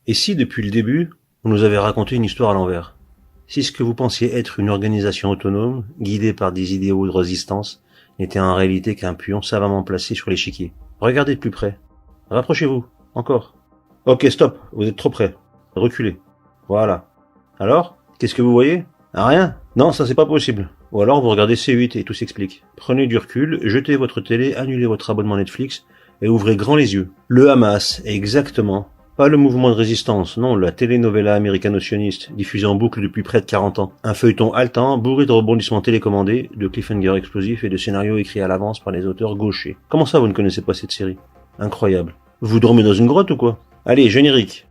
Et si, depuis le début, on nous avait raconté une histoire à l'envers? Si ce que vous pensiez être une organisation autonome, guidée par des idéaux de résistance, n'était en réalité qu'un pion savamment placé sur l'échiquier. Regardez de plus près. Rapprochez-vous. Encore. Ok, stop. Vous êtes trop près. Reculez. Voilà. Alors? Qu'est-ce que vous voyez? Rien? Non, ça c'est pas possible. Ou alors vous regardez C8 et tout s'explique. Prenez du recul, jetez votre télé, annulez votre abonnement Netflix et ouvrez grand les yeux. Le Hamas, exactement. Pas le mouvement de résistance, non, la telenovela américano-sioniste, diffusée en boucle depuis près de 40 ans. Un feuilleton haletant, bourré de rebondissements télécommandés, de cliffhangers explosifs et de scénarios écrits à l'avance par les auteurs gauchers. Comment ça vous ne connaissez pas cette série? Incroyable. Vous dormez dans une grotte ou quoi? Allez, générique.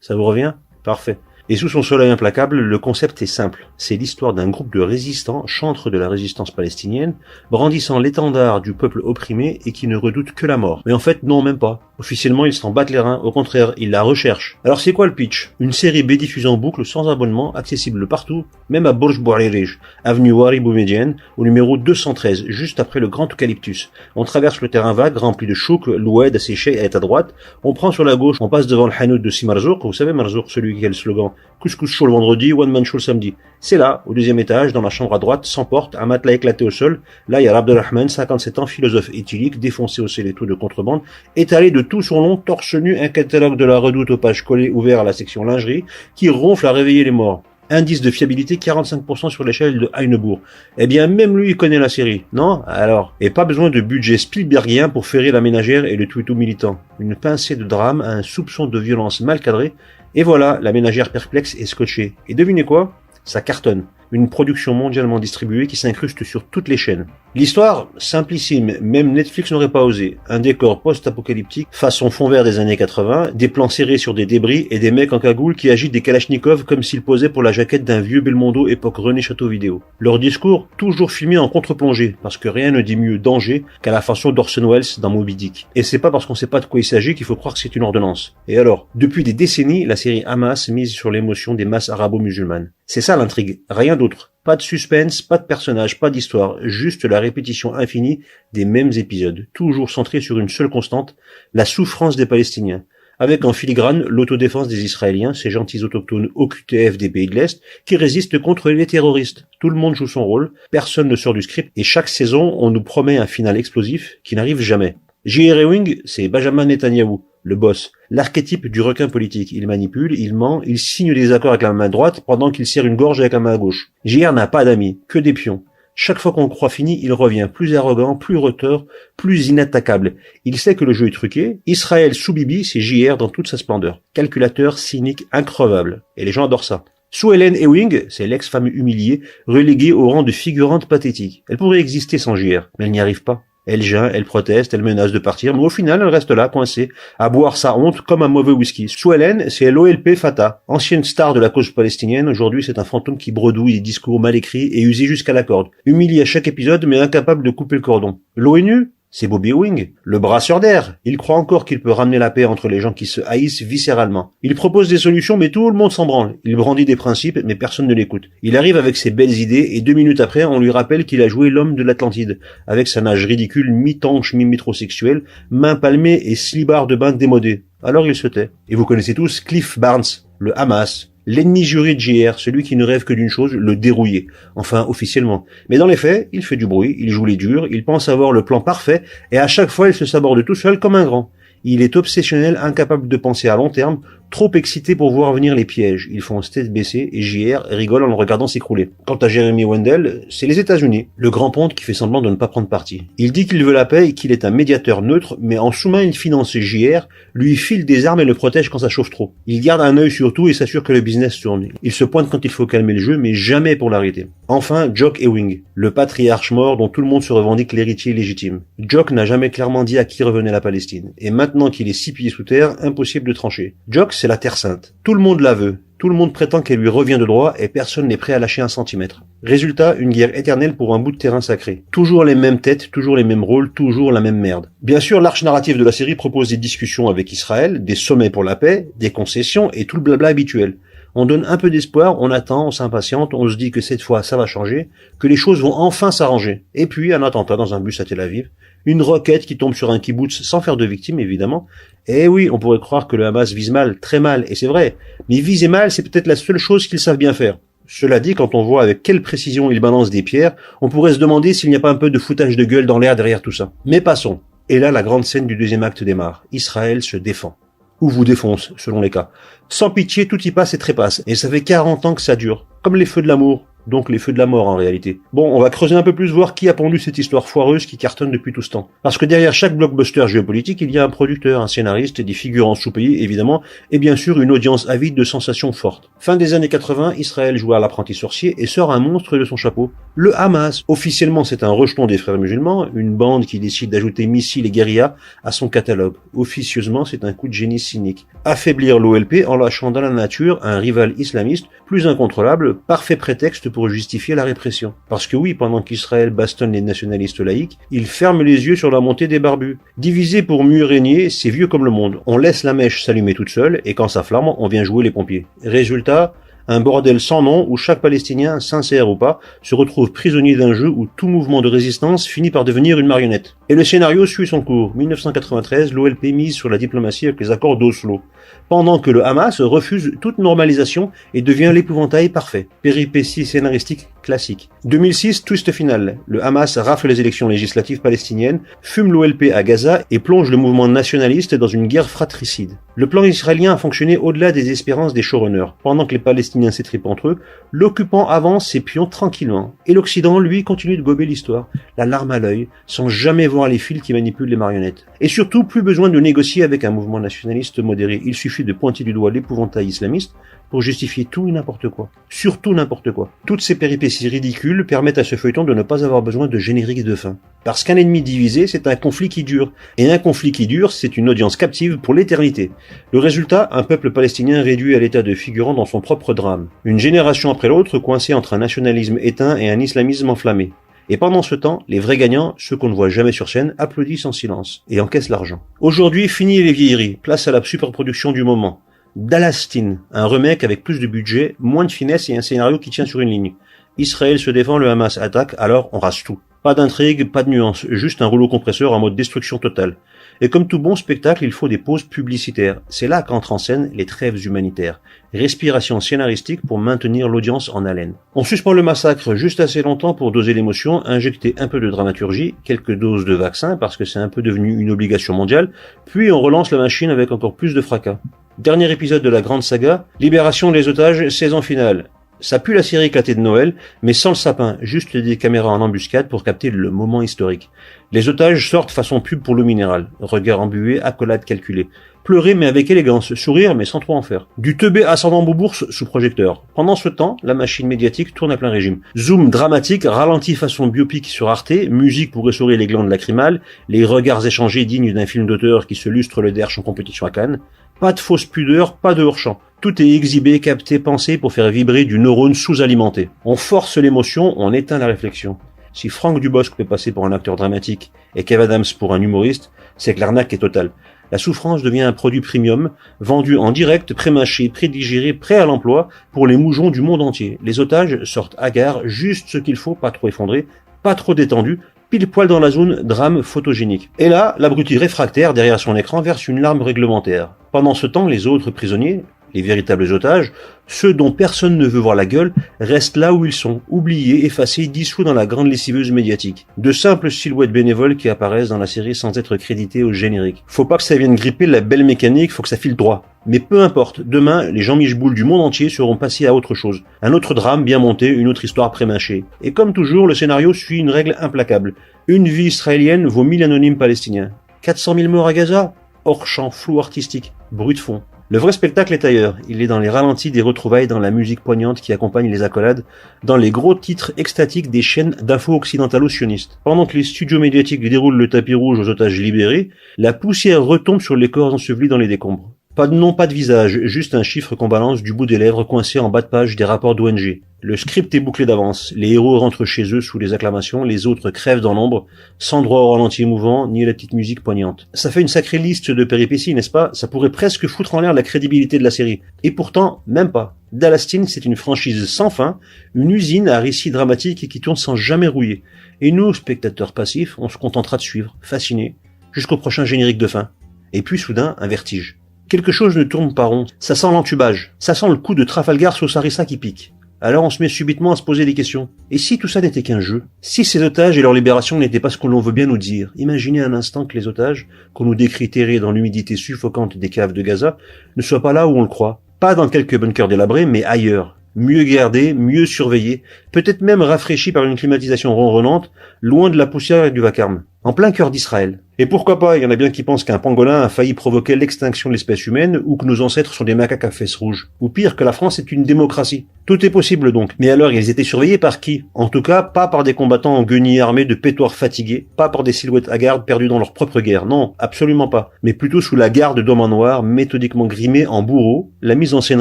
Ça vous revient? Parfait. Et sous son soleil implacable, le concept est simple. C'est l'histoire d'un groupe de résistants, chantres de la résistance palestinienne, brandissant l'étendard du peuple opprimé et qui ne redoutent que la mort. Mais en fait, non, même pas. Officiellement, ils s'en battent les reins, au contraire, ils la recherchent. Alors c'est quoi le pitch? Une série B diffusée en boucle sans abonnement, accessible partout, même à Burj Bouaririj, avenue Wari Boumedienne, au numéro 213, juste après le Grand Eucalyptus. On traverse le terrain vague, rempli de chouk, l'oued asséché est à droite, on prend sur la gauche, on passe devant le hanout de Simarzouk, vous savez Marzouk, celui qui a le slogan couscous chaud le vendredi, one man show le samedi. C'est là, au deuxième étage, dans la chambre à droite, sans porte, un matelas éclaté au sol. Là, il y a Abdelrahman, 57 ans, philosophe éthylique, défoncé au scéléto de contrebande, étalé de tout son long, torse nu, un catalogue de la Redoute aux pages collées ouvert à la section lingerie, qui ronfle à réveiller les morts. Indice de fiabilité 45% sur l'échelle de Heineburg. Eh bien, même lui, il connaît la série. Non? Alors. Et pas besoin de budget Spielbergien pour ferrer la ménagère et le twitto militant. Une pincée de drame, un soupçon de violence mal cadré, et voilà, la ménagère perplexe est scotchée. Et devinez quoi? Ça cartonne. Une production mondialement distribuée qui s'incruste sur toutes les chaînes. L'histoire, simplissime, même Netflix n'aurait pas osé. Un décor post-apocalyptique, façon fond vert des années 80, des plans serrés sur des débris et des mecs en cagoule qui agitent des kalachnikovs comme s'ils posaient pour la jaquette d'un vieux Belmondo époque René Château vidéo. Leur discours, toujours filmé en contre-plongée, parce que rien ne dit mieux danger qu'à la façon d'Orson Welles dans Moby Dick. Et c'est pas parce qu'on sait pas de quoi il s'agit qu'il faut croire que c'est une ordonnance. Et alors, depuis des décennies, la série Hamas mise sur l'émotion des masses arabo-musulmanes. C'est ça l'intrigue, rien d'autre. Pas de suspense, pas de personnage, pas d'histoire, juste la répétition infinie des mêmes épisodes, toujours centrés sur une seule constante, la souffrance des Palestiniens. Avec en filigrane l'autodéfense des Israéliens, ces gentils autochtones OQTF des pays de l'Est, qui résistent contre les terroristes. Tout le monde joue son rôle, personne ne sort du script, et chaque saison, on nous promet un final explosif qui n'arrive jamais. J.R. Ewing, c'est Benjamin Netanyahou, le boss, l'archétype du requin politique. Il manipule, il ment, il signe des accords avec la main droite pendant qu'il serre une gorge avec la main gauche. J.R. n'a pas d'amis, que des pions. Chaque fois qu'on le croit fini, il revient plus arrogant, plus retors, plus inattaquable. Il sait que le jeu est truqué. Israël sous Bibi, c'est J.R. dans toute sa splendeur. Calculateur, cynique, increvable. Et les gens adorent ça. Sue Ellen Ewing, c'est l'ex-femme humiliée, reléguée au rang de figurante pathétique. Elle pourrait exister sans J.R., mais elle n'y arrive pas. Elle geint, elle proteste, elle menace de partir, mais au final, elle reste là, coincée, à boire sa honte comme un mauvais whisky. Sue Ellen, c'est l'OLP Fatah, ancienne star de la cause palestinienne. Aujourd'hui, c'est un fantôme qui bredouille des discours mal écrits et usés jusqu'à la corde. Humilié à chaque épisode, mais incapable de couper le cordon. L'ONU, c'est Bobby Ewing, le brasseur d'air. Il croit encore qu'il peut ramener la paix entre les gens qui se haïssent viscéralement. Il propose des solutions, mais tout le monde s'en branle. Il brandit des principes, mais personne ne l'écoute. Il arrive avec ses belles idées, et 2 minutes après, on lui rappelle qu'il a joué l'homme de l'Atlantide, avec sa nage ridicule, mi-tanche, mi-métrosexuelle, main palmée et slibard de bain démodé. Alors il se tait. Et vous connaissez tous Cliff Barnes, le Hamas. L'ennemi juré de JR, celui qui ne rêve que d'une chose, le dérouiller. Enfin, officiellement. Mais dans les faits, il fait du bruit, il joue les durs, il pense avoir le plan parfait, et à chaque fois, il se saborde tout seul comme un grand. Il est obsessionnel, incapable de penser à long terme, trop excité pour voir venir les pièges. Ils font tête baissée et JR rigole en le regardant s'écrouler. Quant à Jeremy Wendell, c'est les États-Unis, le grand ponte qui fait semblant de ne pas prendre parti. Il dit qu'il veut la paix et qu'il est un médiateur neutre, mais en sous-main il finance JR, lui file des armes et le protège quand ça chauffe trop. Il garde un œil sur tout et s'assure que le business tourne. Il se pointe quand il faut calmer le jeu, mais jamais pour l'arrêter. Enfin, Jock Ewing, le patriarche mort dont tout le monde se revendique l'héritier légitime. Jock n'a jamais clairement dit à qui revenait la Palestine. Et maintenant qu'il est 6 pieds sous terre, impossible de trancher. Jock, c'est la Terre Sainte. Tout le monde la veut. Tout le monde prétend qu'elle lui revient de droit et personne n'est prêt à lâcher 1 centimètre. Résultat, une guerre éternelle pour un bout de terrain sacré. Toujours les mêmes têtes, toujours les mêmes rôles, toujours la même merde. Bien sûr, l'arche narrative de la série propose des discussions avec Israël, des sommets pour la paix, des concessions et tout le blabla habituel. On donne un peu d'espoir, on attend, on s'impatiente, on se dit que cette fois ça va changer, que les choses vont enfin s'arranger. Et puis un attentat dans un bus à Tel Aviv, une roquette qui tombe sur un kibboutz sans faire de victimes évidemment. Et oui, on pourrait croire que le Hamas vise mal, très mal, et c'est vrai. Mais viser mal, c'est peut-être la seule chose qu'ils savent bien faire. Cela dit, quand on voit avec quelle précision ils balancent des pierres, on pourrait se demander s'il n'y a pas un peu de foutage de gueule dans l'air derrière tout ça. Mais passons. Et là, la grande scène du deuxième acte démarre. Israël se défend. Ou vous défonce, selon les cas. Sans pitié, tout y passe et trépasse. Et ça fait 40 ans que ça dure. Comme les feux de l'amour. Donc les feux de la mort en réalité. Bon, on va creuser un peu plus, voir qui a pondu cette histoire foireuse qui cartonne depuis tout ce temps. Parce que derrière chaque blockbuster géopolitique, il y a un producteur, un scénariste, des figurants sous-payés évidemment, et bien sûr une audience avide de sensations fortes. Fin des années 80, Israël joue à l'apprenti sorcier et sort un monstre de son chapeau. Le Hamas. Officiellement c'est un rejeton des frères musulmans, une bande qui décide d'ajouter missiles et guérillas à son catalogue. Officieusement c'est un coup de génie cynique. Affaiblir l'OLP en lâchant dans la nature un rival islamiste plus incontrôlable, parfait prétexte pour justifier la répression. Parce que oui, pendant qu'Israël bastonne les nationalistes laïcs, il ferme les yeux sur la montée des barbus. Diviser pour mieux régner, c'est vieux comme le monde. On laisse la mèche s'allumer toute seule, et quand ça flamme, on vient jouer les pompiers. Résultat, un bordel sans nom où chaque Palestinien, sincère ou pas, se retrouve prisonnier d'un jeu où tout mouvement de résistance finit par devenir une marionnette. Et le scénario suit son cours. 1993, l'OLP mise sur la diplomatie avec les accords d'Oslo, pendant que le Hamas refuse toute normalisation et devient l'épouvantail parfait. Péripétie scénaristique classique. 2006, twist final. Le Hamas rafle les élections législatives palestiniennes, fume l'OLP à Gaza et plonge le mouvement nationaliste dans une guerre fratricide. Le plan israélien a fonctionné au-delà des espérances des showrunners. Pendant que les Palestiniens s'étripent entre eux, l'occupant avance ses pions tranquillement. Et l'Occident, lui, continue de gober l'histoire, la larme à l'œil, sans jamais voir les fils qui manipulent les marionnettes. Et surtout, plus besoin de négocier avec un mouvement nationaliste modéré. Il suffit de pointer du doigt l'épouvantail islamiste pour justifier tout et n'importe quoi. Surtout n'importe quoi. Toutes ces péripéties ridicules permettent à ce feuilleton de ne pas avoir besoin de générique de fin. Parce qu'un ennemi divisé, c'est un conflit qui dure. Et un conflit qui dure, c'est une audience captive pour l'éternité. Le résultat, un peuple palestinien réduit à l'état de figurant dans son propre drame. Une génération après l'autre coincée entre un nationalisme éteint et un islamisme enflammé. Et pendant ce temps, les vrais gagnants, ceux qu'on ne voit jamais sur scène, applaudissent en silence et encaissent l'argent. Aujourd'hui, fini les vieilleries, place à la superproduction du moment. Dallastin, un remake avec plus de budget, moins de finesse et un scénario qui tient sur une ligne. Israël se défend, le Hamas attaque, alors on rase tout. Pas d'intrigue, pas de nuance, juste un rouleau compresseur en mode destruction totale. Et comme tout bon spectacle, il faut des pauses publicitaires. C'est là qu'entrent en scène les trêves humanitaires. Respiration scénaristique pour maintenir l'audience en haleine. On suspend le massacre juste assez longtemps pour doser l'émotion, injecter un peu de dramaturgie, quelques doses de vaccin parce que c'est un peu devenu une obligation mondiale, puis on relance la machine avec encore plus de fracas. Dernier épisode de la grande saga, libération des otages, saison finale. Ça pue la série éclatée de Noël, mais sans le sapin, juste des caméras en embuscade pour capter le moment historique. Les otages sortent façon pub pour l'eau minérale. Regard embué, accolade calculée. Pleurer mais avec élégance, sourire mais sans trop en faire. Du teubé ascendant Beaubourse sous projecteur. Pendant ce temps, la machine médiatique tourne à plein régime. Zoom dramatique, ralenti façon biopic sur Arte, musique pour essorer les glandes lacrymales, les regards échangés dignes d'un film d'auteur qui se lustre le derche en compétition à Cannes. Pas de fausse pudeur, pas de hors-champ. Tout est exhibé, capté, pensé pour faire vibrer du neurone sous-alimenté. On force l'émotion, on éteint la réflexion. Si Franck Dubosc peut passer pour un acteur dramatique et Kev Adams pour un humoriste, c'est que l'arnaque est totale. La souffrance devient un produit premium, vendu en direct, pré-mâché, pré-digéré, prêt à l'emploi pour les moujons du monde entier. Les otages sortent hagards, juste ce qu'il faut, pas trop effondrés, pas trop détendus, pile poil dans la zone drame photogénique. Et là, l'abruti réfractaire derrière son écran verse une larme réglementaire. Pendant ce temps, les autres prisonniers, les véritables otages, ceux dont personne ne veut voir la gueule, restent là où ils sont, oubliés, effacés, dissous dans la grande lessiveuse médiatique. De simples silhouettes bénévoles qui apparaissent dans la série sans être créditées au générique. Faut pas que ça vienne gripper la belle mécanique, faut que ça file droit. Mais peu importe, demain, les Jean-Michel Boules du monde entier seront passés à autre chose. Un autre drame bien monté, une autre histoire pré-mâchée. Et comme toujours, le scénario suit une règle implacable. Une vie israélienne vaut 1000 anonymes palestiniens. 400 000 morts à Gaza? Hors champ, flou artistique, bruit de fond. Le vrai spectacle est ailleurs, il est dans les ralentis des retrouvailles, dans la musique poignante qui accompagne les accolades, dans les gros titres extatiques des chaînes d'infos occidentalo-sionistes. Pendant que les studios médiatiques déroulent le tapis rouge aux otages libérés, la poussière retombe sur les corps ensevelis dans les décombres. Pas de nom, pas de visage, juste un chiffre qu'on balance du bout des lèvres coincé en bas de page des rapports d'ONG. Le script est bouclé d'avance, les héros rentrent chez eux sous les acclamations, les autres crèvent dans l'ombre, sans droit au ralenti émouvant, ni la petite musique poignante. Ça fait une sacrée liste de péripéties, n'est-ce pas? Ça pourrait presque foutre en l'air la crédibilité de la série. Et pourtant, même pas. Dallas Teen, c'est une franchise sans fin, une usine à récits dramatiques qui tourne sans jamais rouiller. Et nous, spectateurs passifs, on se contentera de suivre, fascinés, jusqu'au prochain générique de fin. Et puis soudain, un vertige. Quelque chose ne tourne pas rond, ça sent l'entubage, ça sent le coup de Trafalgar sauce harissa qui pique. Alors on se met subitement à se poser des questions. Et si tout ça n'était qu'un jeu? Si ces otages et leur libération n'étaient pas ce que l'on veut bien nous dire? Imaginez un instant que les otages, qu'on nous décrit terrés dans l'humidité suffocante des caves de Gaza, ne soient pas là où on le croit. Pas dans quelques bunkers délabrés, mais ailleurs. Mieux gardés, mieux surveillés, peut-être même rafraîchis par une climatisation ronronnante, loin de la poussière et du vacarme. En plein cœur d'Israël. Et pourquoi pas, il y en a bien qui pensent qu'un pangolin a failli provoquer l'extinction de l'espèce humaine, ou que nos ancêtres sont des macaques à fesses rouges. Ou pire, que la France est une démocratie. Tout est possible donc. Mais alors, ils étaient surveillés par qui? En tout cas, pas par des combattants en guenilles armés de pétoirs fatigués, pas par des silhouettes hagardes perdues dans leur propre guerre, non, absolument pas. Mais plutôt sous la garde d'hommes en noir, méthodiquement grimés en bourreaux, la mise en scène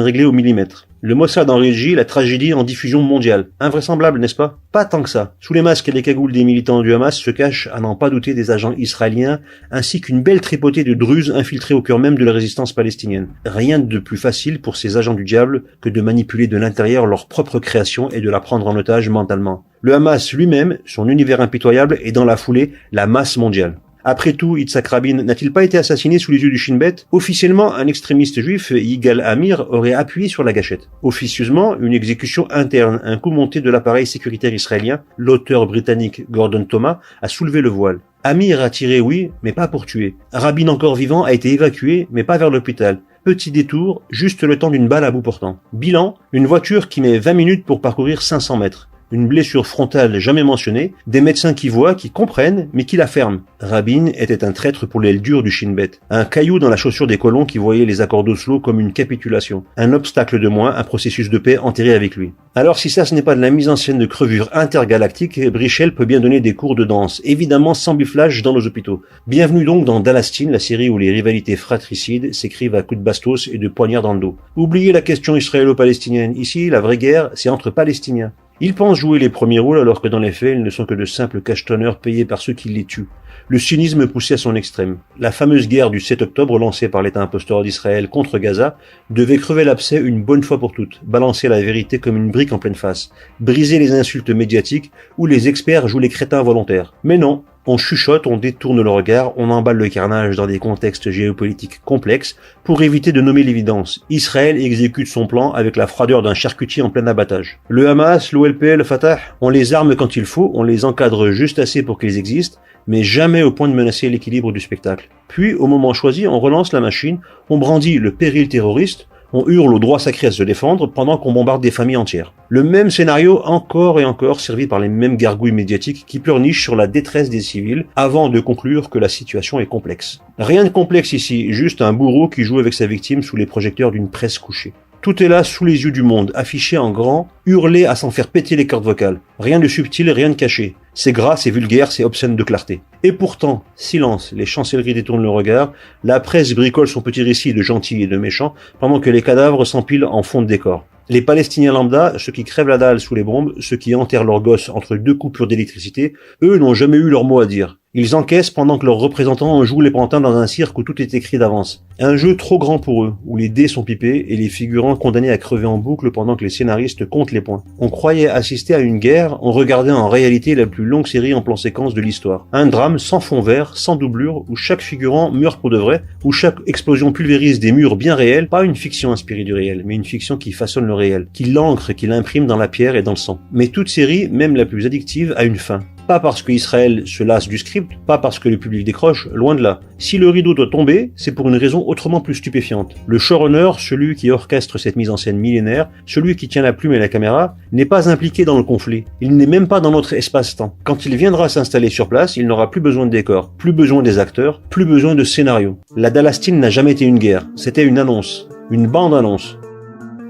réglée au millimètre. Le Mossad en régie, la tragédie en diffusion mondiale. Invraisemblable, n'est-ce pas? Pas tant que ça. Sous les masques et les cagoules des militants du Hamas se cachent, à n'en pas douter, des agents israéliens, ainsi qu'une belle tripotée de druzes infiltrés au cœur même de la résistance palestinienne. Rien de plus facile pour ces agents du diable que de manipuler de l'intérieur leur propre création et de la prendre en otage mentalement. Le Hamas lui-même, son univers impitoyable, est dans la foulée la masse mondiale. Après tout, Yitzhak Rabin n'a-t-il pas été assassiné sous les yeux du Shin Bet? Officiellement, un extrémiste juif, Yigal Amir, aurait appuyé sur la gâchette. Officieusement, une exécution interne, un coup monté de l'appareil sécuritaire israélien, l'auteur britannique Gordon Thomas, a soulevé le voile. Amir a tiré, oui, mais pas pour tuer. Rabin encore vivant a été évacué, mais pas vers l'hôpital. Petit détour, juste le temps d'une balle à bout portant. Bilan, une voiture qui met 20 minutes pour parcourir 500 mètres. Une blessure frontale jamais mentionnée, des médecins qui voient, qui comprennent, mais qui la ferment. Rabin était un traître pour l'aile dure du Shin Bet. Un caillou dans la chaussure des colons qui voyaient les accords d'Oslo comme une capitulation. Un obstacle de moins, un processus de paix enterré avec lui. Alors si ça ce n'est pas de la mise en scène de crevure intergalactique, Brichel peut bien donner des cours de danse, évidemment sans bufflage dans nos hôpitaux. Bienvenue donc dans Dallas Teen, la série où les rivalités fratricides s'écrivent à coups de bastos et de poignards dans le dos. Oubliez la question israélo-palestinienne, ici la vraie guerre c'est entre Palestiniens. Ils pensent jouer les premiers rôles alors que dans les faits, ils ne sont que de simples cachetonneurs payés par ceux qui les tuent. Le cynisme poussé à son extrême. La fameuse guerre du 7 octobre lancée par l'État imposteur d'Israël contre Gaza devait crever l'abcès une bonne fois pour toutes, balancer la vérité comme une brique en pleine face, briser les insultes médiatiques où les experts jouent les crétins volontaires. Mais non. On chuchote, on détourne le regard, on emballe le carnage dans des contextes géopolitiques complexes pour éviter de nommer l'évidence. Israël exécute son plan avec la froideur d'un charcutier en plein abattage. Le Hamas, l'OLP, le Fatah, on les arme quand il faut, on les encadre juste assez pour qu'ils existent, mais jamais au point de menacer l'équilibre du spectacle. Puis, au moment choisi, on relance la machine, on brandit le péril terroriste, on hurle au droit sacré à se défendre pendant qu'on bombarde des familles entières. Le même scénario encore et encore servi par les mêmes gargouilles médiatiques qui pleurnichent sur la détresse des civils avant de conclure que la situation est complexe. Rien de complexe ici, juste un bourreau qui joue avec sa victime sous les projecteurs d'une presse couchée. Tout est là sous les yeux du monde, affiché en grand, hurlé à s'en faire péter les cordes vocales. Rien de subtil, rien de caché. C'est gras, c'est vulgaire, c'est obscène de clarté. Et pourtant, silence, les chancelleries détournent le regard, la presse bricole son petit récit de gentils et de méchants, pendant que les cadavres s'empilent en fond de décor. Les Palestiniens lambda, ceux qui crèvent la dalle sous les bombes, ceux qui enterrent leurs gosses entre deux coupures d'électricité, eux n'ont jamais eu leur mot à dire. Ils encaissent pendant que leurs représentants jouent les pantins dans un cirque où tout est écrit d'avance. Un jeu trop grand pour eux, où les dés sont pipés et les figurants condamnés à crever en boucle pendant que les scénaristes comptent les points. On croyait assister à une guerre, on regardait en réalité la plus longue série en plan séquence de l'histoire. Un drame sans fond vert, sans doublure, où chaque figurant meurt pour de vrai, où chaque explosion pulvérise des murs bien réels, pas une fiction inspirée du réel, mais une fiction qui façonne le réel, qui l'ancre, qui l'imprime dans la pierre et dans le sang. Mais toute série, même la plus addictive, a une fin. Pas parce que Israël se lasse du script, pas parce que le public décroche, loin de là. Si le rideau doit tomber, c'est pour une raison autrement plus stupéfiante. Le showrunner, celui qui orchestre cette mise en scène millénaire, celui qui tient la plume et la caméra, n'est pas impliqué dans le conflit. Il n'est même pas dans notre espace-temps. Quand il viendra s'installer sur place, il n'aura plus besoin de décor, plus besoin des acteurs, plus besoin de scénario. La Dallas Teen n'a jamais été une guerre, c'était une annonce, une bande-annonce.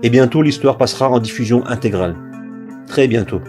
Et bientôt l'histoire passera en diffusion intégrale. Très bientôt.